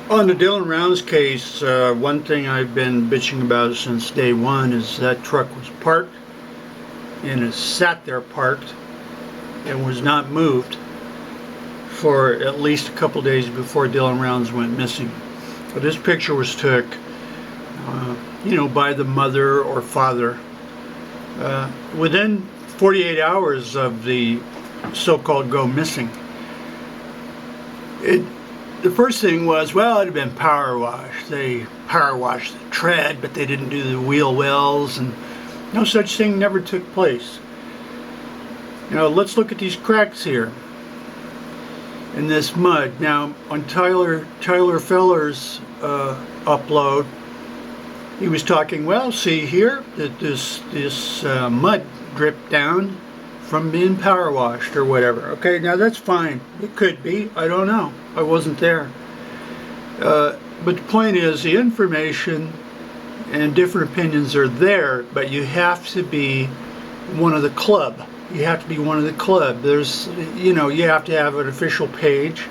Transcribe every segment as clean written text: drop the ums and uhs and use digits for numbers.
On the Dylan Rounds case, one thing I've been bitching about since day one is that truck was parked, and it sat there parked and was not moved for at least a couple days before Dylan Rounds went missing. But this picture was took, by the mother or father within 48 hours of the so-called go missing. The first thing was, well, it had been power washed. They power washed the tread, but they didn't do the wheel wells, and no such thing never took place. Let's look at these cracks here in this mud. Now, on Tyler Feller's upload, he was talking, well, see here that this mud dripped down from being power washed or whatever. Okay, now that's fine. It could be. I don't know. I wasn't there. But the point is, the information and different opinions are there, but you have to be one of the club. You have to be one of the club. There's, you have to have an official page,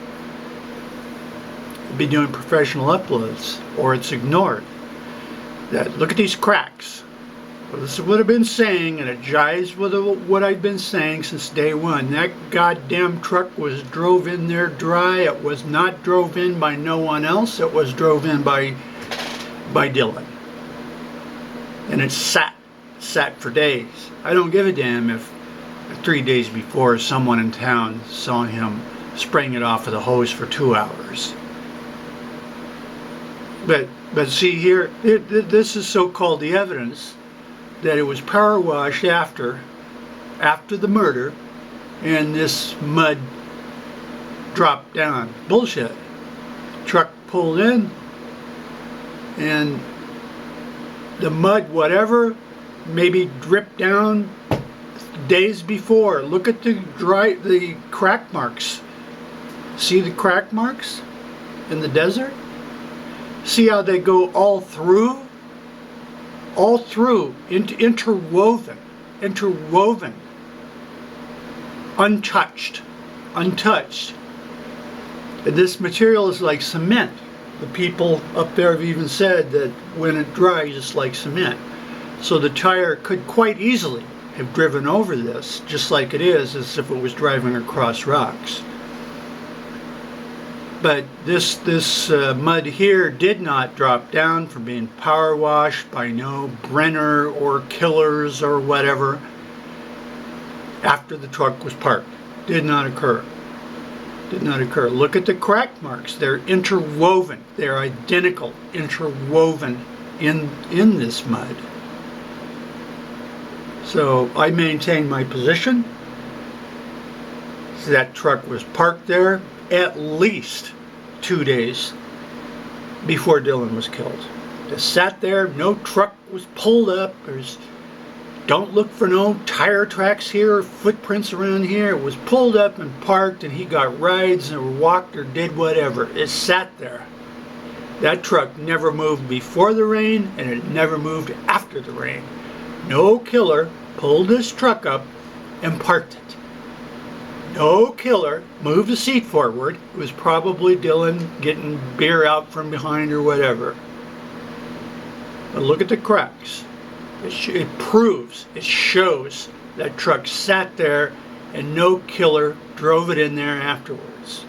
be doing professional uploads, or it's ignored. Look at these cracks. Well, this is what I've been saying, and it jives with what I've been saying since day one. That goddamn truck was drove in there dry. It was not drove in by no one else. It was drove in by Dylan. And it sat for days. I don't give a damn if 3 days before someone in town saw him spraying it off with a hose for 2 hours. But see here, this is so-called the evidence that it was power washed after the murder, and this mud dropped down. Bullshit. Truck pulled in, and the mud, whatever, maybe dripped down days before. Look at the crack marks. See the crack marks in the desert? See how they go all through, interwoven, untouched. And this material is like cement. The people up there have even said that when it dries, it's like cement. So the tire could quite easily have driven over this, just like it is, as if it was driving across rocks. But this mud here did not drop down from being power washed by no Brenner or killers or whatever after the truck was parked. Did not occur. Did not occur. Look at the crack marks. They're interwoven. They're identical, interwoven in this mud. So I maintain my position. That truck was parked there at least 2 days before Dylan was killed. It sat there, no truck was pulled up, don't look for no tire tracks here or footprints around here. It was pulled up and parked, and he got rides or walked or did whatever. It sat there. That truck never moved before the rain, and it never moved after the rain. No killer pulled this truck up and parked it. No killer moved the seat forward. It was probably Dylan getting beer out from behind or whatever. But look at the cracks. It proves, it shows that truck sat there and no killer drove it in there afterwards.